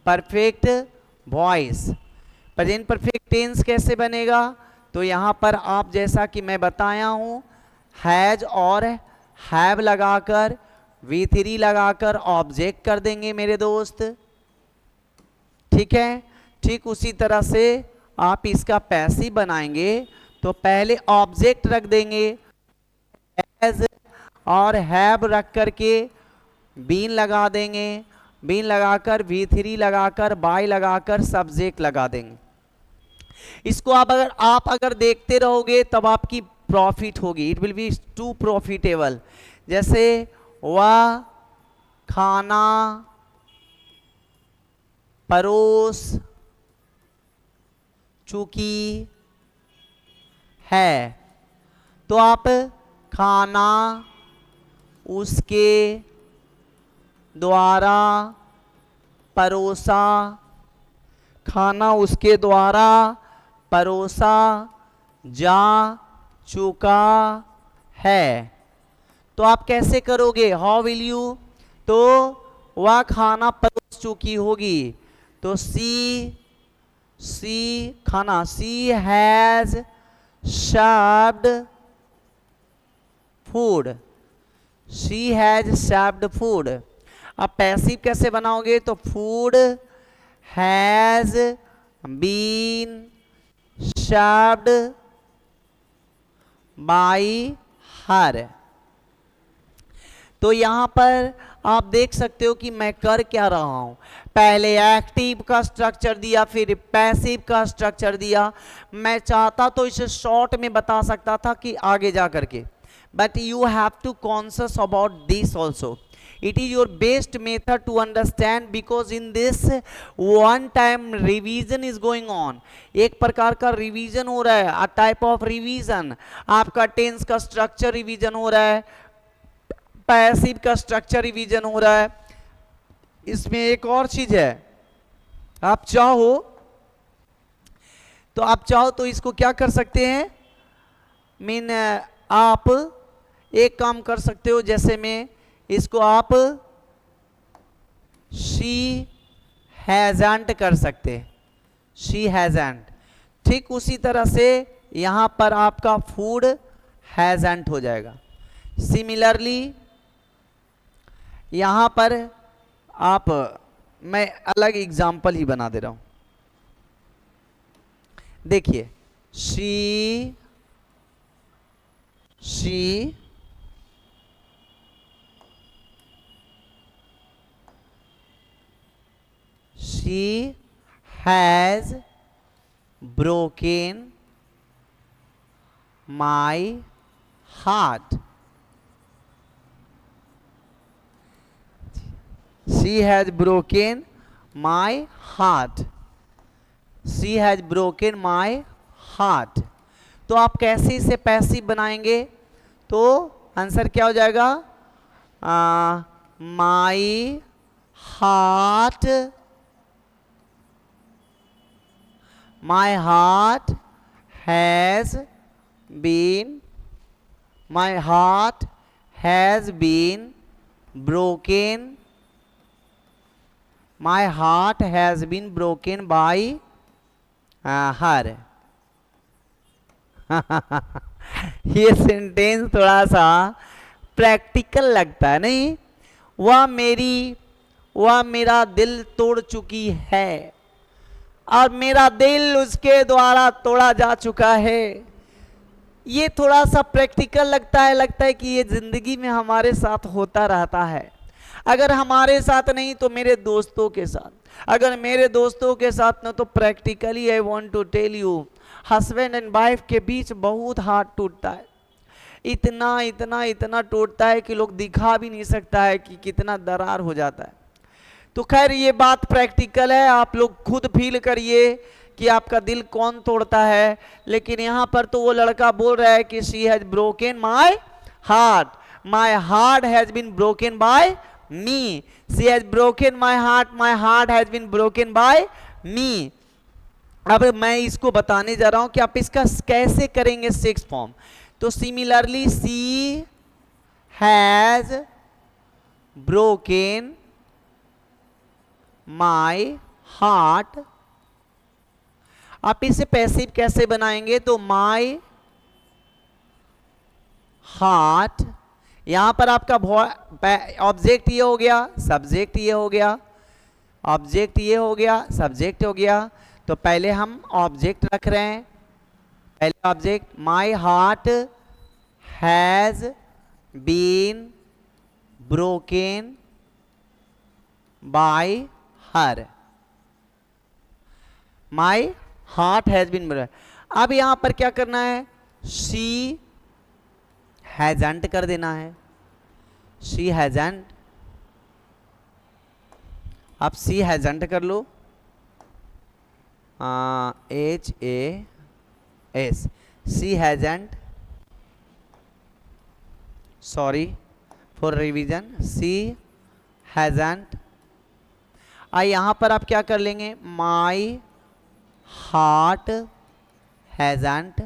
perfect voice. Present perfect tense कैसे बनेगा? तो यहाँ पर आप जैसा कि मैं बताया हूँ, हैज और हैव लगाकर V3 लगाकर ऑब्जेक्ट कर देंगे मेरे दोस्त, ठीक है। ठीक उसी तरह से आप इसका पैसिव बनाएंगे तो पहले ऑब्जेक्ट रख देंगे हैज और हैव रख करके बीन लगा देंगे, बीन लगाकर V3 लगाकर बाय लगाकर सब्जेक्ट लगा देंगे। इसको आप अगर देखते रहोगे तब आपकी प्रॉफिट होगी, it will be to profitable. जैसे वह खाना परोस चुकी है, तो आप खाना उसके द्वारा परोसा, खाना उसके द्वारा परोसा जा चुका है। तो आप कैसे करोगे? How will you? तो वह खाना परोस चुकी होगी, तो सी खाना, she has served food, she has served food. अब पैसिव कैसे बनाओगे? तो food has been served by her. तो यहां पर आप देख सकते हो कि मैं कर क्या रहा हूं, पहले एक्टिव का स्ट्रक्चर दिया, फिर पैसिव का स्ट्रक्चर दिया। मैं चाहता तो इसे शॉर्ट में बता सकता था कि आगे जा करके, but you have to conscious about this also. It is your best method to understand, because in this one time revision is going on. एक प्रकार का रिवीजन हो रहा है, a type of revision। आपका टेंस का स्ट्रक्चर रिवीजन हो रहा है, पैसिव का स्ट्रक्चर रिवीजन हो रहा है। इसमें एक और चीज है, आप चाहो तो इसको क्या कर सकते हैं, मीन आप एक काम कर सकते हो, जैसे में इसको आप शी हैजंट कर सकते हैं, शी हैजंट। ठीक उसी तरह से यहां पर आपका फूड हैजंट हो जाएगा। सिमिलरली यहां पर मैं अलग एग्जाम्पल ही बना दे रहा हूं। देखिए, she has broken my heart. She has broken my heart. She has broken my heart. तो आप कैसे इसे पैसिव बनाएंगे? तो आंसर क्या हो जाएगा? My heart, my heart has has been broken, my heart has been broken by her. ये सेंटेंस थोड़ा सा प्रैक्टिकल लगता है नहीं? वह मेरा दिल तोड़ चुकी है और मेरा दिल उसके द्वारा तोड़ा जा चुका है। ये थोड़ा सा प्रैक्टिकल लगता है कि ये जिंदगी में हमारे साथ होता रहता है। अगर हमारे साथ नहीं तो मेरे दोस्तों के साथ, अगर मेरे दोस्तों के साथ ना तो practically I want to tell you, husband and wife के बीच बहुत हार्ट टूटता है। इतना इतना इतना टूटता है कि लोग दिखा भी नहीं सकता है कि कितना दरार हो जाता है। तो खैर ये बात प्रैक्टिकल है, आप लोग खुद फील करिए कि आपका दिल कौन तोड़ता है। लेकिन यहाँ पर तो वो लड़का बोल रहा है कि she has broken my heart has been broken by me, she has broken my heart has been broken by me. अब मैं इसको बताने जा रहा हूं कि आप इसका कैसे करेंगे सिक्स फॉर्म। तो similarly she has broken my heart, आप इसे पैसिव कैसे बनाएंगे? तो माई हार्ट, यहां पर आपका ऑब्जेक्ट ये हो गया, सब्जेक्ट ये हो गया, ऑब्जेक्ट ये हो गया, सब्जेक्ट हो गया। तो पहले हम ऑब्जेक्ट रख रहे हैं, पहले object my heart has been broken by her, my heart has been broken. अब यहां पर क्या करना है? शी हैजंट कर देना है, शी हैजंट। आप सी हैजंट कर लो, HAS, see hasn't, sorry for revision, see hasn't. यहां पर आप क्या कर लेंगे? My heart hasn't.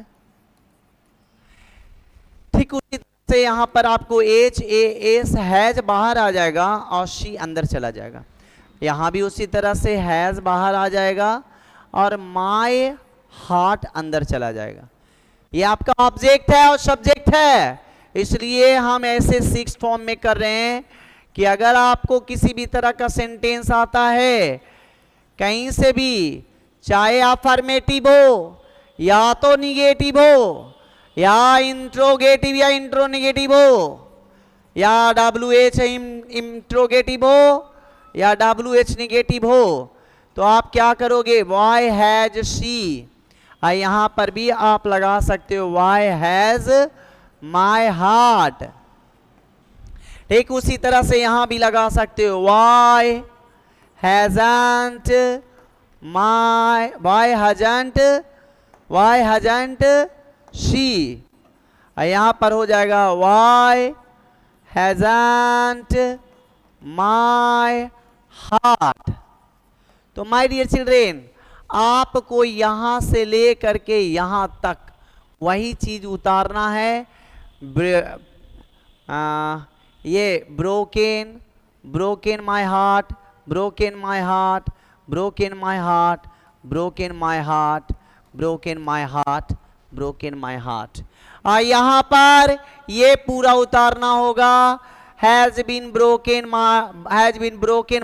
ठीक उसी तरह से यहां पर आपको HAS हैज बाहर आ जाएगा और शी अंदर चला जाएगा। यहां भी उसी तरह से हैज बाहर आ जाएगा और माई हार्ट अंदर चला जाएगा। ये आपका ऑब्जेक्ट है और सब्जेक्ट है, इसलिए हम ऐसे सिक्स फॉर्म में कर रहे हैं कि अगर आपको किसी भी तरह का सेंटेंस आता है कहीं से भी, चाहे अफर्मेटिव हो या तो निगेटिव हो या इंट्रोगेटिव या इंट्रोनेगेटिव हो या WH इंट्रोगेटिव हो या WH निगेटिव हो, तो आप क्या करोगे? Why has she. यहां पर भी आप लगा सकते हो वाई हैज माई हार्ट। ठीक उसी तरह से यहां भी लगा सकते हो why hasn't why hasn't she. यहां पर हो जाएगा वाई हैजंट माई हार्ट। तो माय डियर चिल्ड्रेन, आपको यहां से ले करके यहां तक वही चीज उतारना है। ये broken my heart, broken my heart, broken my heart, broken my heart, broken my heart, broken my heart. यहां पर ये पूरा उतारना होगा। Has been broken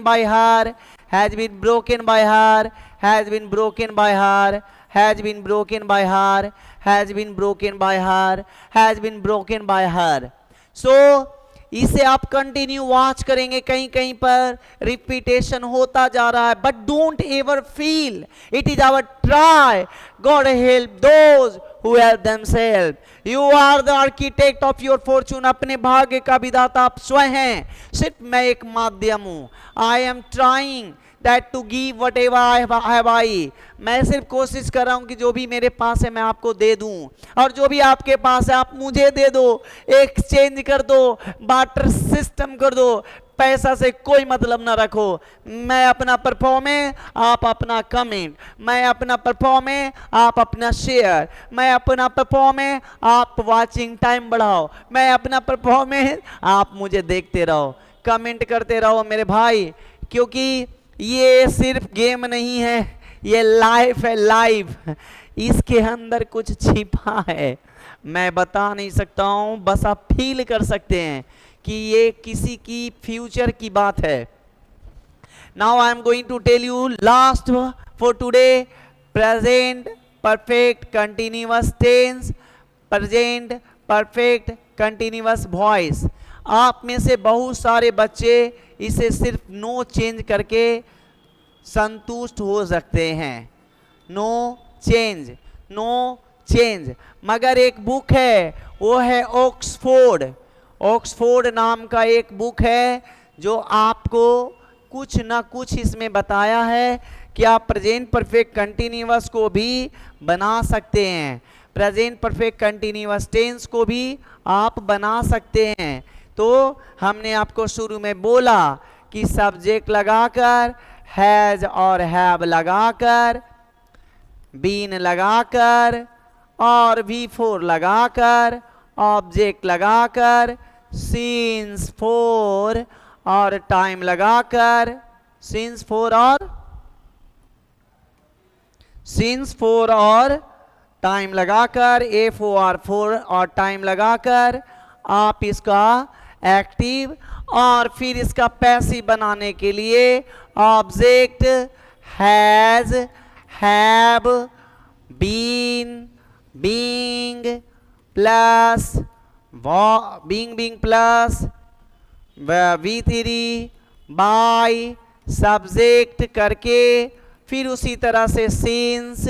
by her, has been broken by her, has been broken by her, has been broken by her, has been broken by her, has been broken by her. So इसे आप कंटिन्यू वॉच करेंगे, कहीं कहीं पर रिपीटेशन होता जा रहा है, but don't ever feel it is our try, God help those who help themselves. You are the architect of your fortune. अपने भाग्य का विधाता आप स्वयं हैं, सिर्फ मैं एक माध्यम हूं. I am trying that to give whatever I have. मैं सिर्फ कोशिश कर रहा हूं कि जो भी मेरे पास है मैं आपको दे दूं, और जो भी आपके पास है आप मुझे दे दो, एक्सचेंज कर दो, बार्टर सिस्टम कर दो, पैसा से कोई मतलब ना रखो। मैं अपना परफॉर्में, आप अपना कमेंट। मैं अपना परफॉर्में, आप अपना शेयर। मैं अपना परफॉर्में, आप वॉचिंग टाइम बढ़ाओ। मैं अपना परफॉर्में, आप मुझे देखते रहो, कमेंट करते रहो मेरे भाई, क्योंकि ये सिर्फ गेम नहीं है, ये लाइफ है, लाइफ। इसके अंदर कुछ छिपा है, मैं बता नहीं सकता हूं, बस आप फील कर सकते हैं कि ये किसी की फ्यूचर की बात है। Now I am going to tell you last for today, present perfect continuous tense, present perfect continuous voice. आप में से बहुत सारे बच्चे इसे सिर्फ नो चेंज करके संतुष्ट हो सकते हैं। No change, no change. मगर एक बुक है, वो है ऑक्सफोर्ड। ऑक्सफोर्ड नाम का एक बुक है जो आपको कुछ ना कुछ इसमें बताया है कि आप प्रेजेंट परफेक्ट कंटिन्यूअस को भी बना सकते हैं, प्रेजेंट परफेक्ट कंटिन्यूअस टेंस को भी आप बना सकते हैं। तो हमने आपको शुरू में बोला कि सब्जेक्ट लगाकर, हैज और हैव लगाकर, बीन लगाकर और V4 लगाकर, ऑब्जेक्ट लगाकर, सिंस फोर और टाइम लगाकर, सिंस फोर और टाइम लगाकर, FOR4 और टाइम लगाकर आप इसका एक्टिव और फिर इसका पैसिव बनाने के लिए object has, have, been, being plus being plus V3 by subject करके फिर उसी तरह से सिंस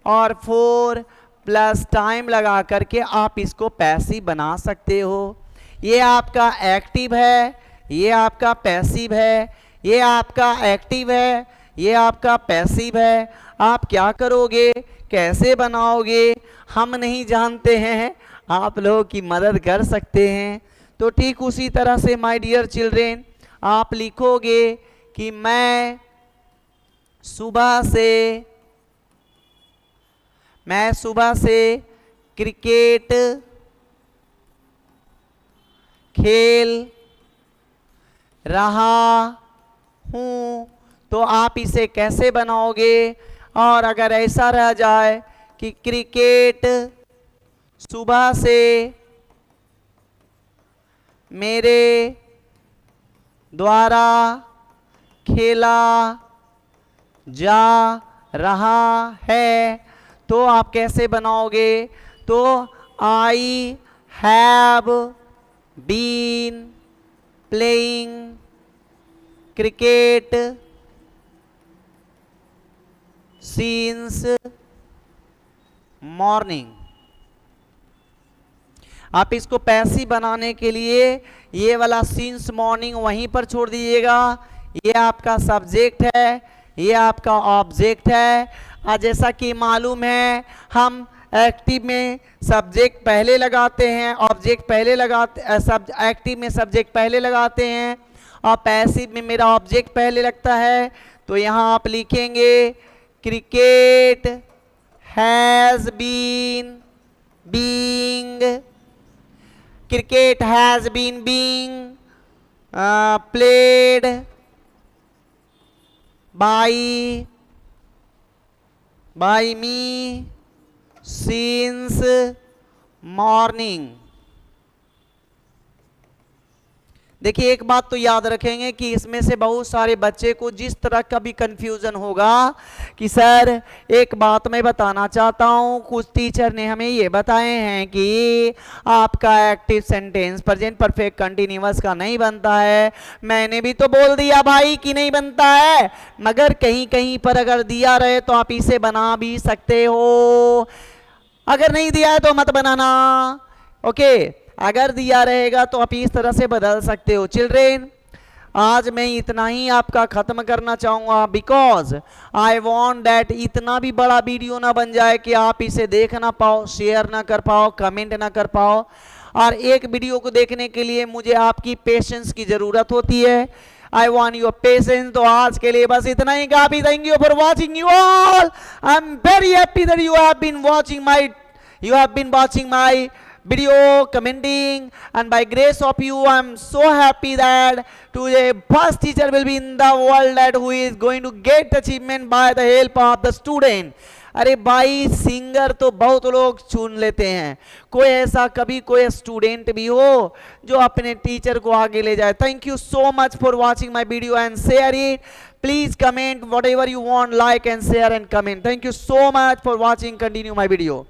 और फोर प्लस टाइम लगा करके आप इसको पैसिव बना सकते हो। ये आपका एक्टिव है, ये आपका पैसिव है, ये आपका एक्टिव है, ये आपका पैसिव है। आप क्या करोगे, कैसे बनाओगे, हम नहीं जानते हैं, आप लोगों की मदद कर सकते हैं। तो ठीक उसी तरह से माय डियर चिल्ड्रेन, आप लिखोगे कि मैं सुबह से क्रिकेट खेल रहा हूं। तो आप इसे कैसे बनाओगे, और अगर ऐसा रह जाए कि क्रिकेट सुबह से मेरे द्वारा खेला जा रहा है, तो आप कैसे बनाओगे, तो I have been playing cricket since morning. आप इसको पैसिव बनाने के लिए ये वाला सिंस मॉर्निंग वहीं पर छोड़ दीजिएगा। ये आपका सब्जेक्ट है, ये आपका ऑब्जेक्ट है। जैसा कि मालूम है, हम एक्टिव में सब्जेक्ट पहले लगाते हैं, ऑब्जेक्ट पहले लगाते, एक्टिव में सब्जेक्ट पहले लगाते हैं और पैसिव में मेरा ऑब्जेक्ट पहले लगता है। तो यहाँ आप लिखेंगे cricket has been being, cricket has been being played by me since morning। देखिए एक बात तो याद रखेंगे कि इसमें से बहुत सारे बच्चे को जिस तरह का भी कंफ्यूजन होगा कि सर एक बात मैं बताना चाहता हूं, कुछ टीचर ने हमें ये बताए हैं कि आपका active sentence present perfect continuous का नहीं बनता है। मैंने भी तो बोल दिया भाई कि नहीं बनता है, मगर कहीं कहीं पर अगर दिया रहे तो आप इसे बना भी सकते हो, अगर नहीं दिया है तो मत बनाना। ओके, अगर दिया रहेगा तो आप इस तरह से बदल सकते हो। चिल्ड्रेन, आज मैं इतना ही आपका खत्म करना चाहूंगा, बिकॉज आई वॉन्ट दैट इतना भी बड़ा वीडियो ना बन जाए कि आप इसे देख ना पाओ, शेयर ना कर पाओ, कमेंट ना कर पाओ। और एक वीडियो को देखने के लिए मुझे आपकी पेशेंस की जरूरत होती है। I want your patience. तो आज के लिए बस इतना ही काफी। Thank you for watching you all. I am very happy that you have been watching my video, commenting, and by grace of you I am so happy that today first teacher will be in the world that who is going to get achievement by the help of the student. अरे भाई सिंगर तो बहुत लोग चुन लेते हैं, कोई ऐसा कभी कोई स्टूडेंट भी हो जो अपने टीचर को आगे ले जाए। Thank you so much for watching my video and share it. Please comment what ever you want, like and share and comment. Thank you so much for watching. Continue my video.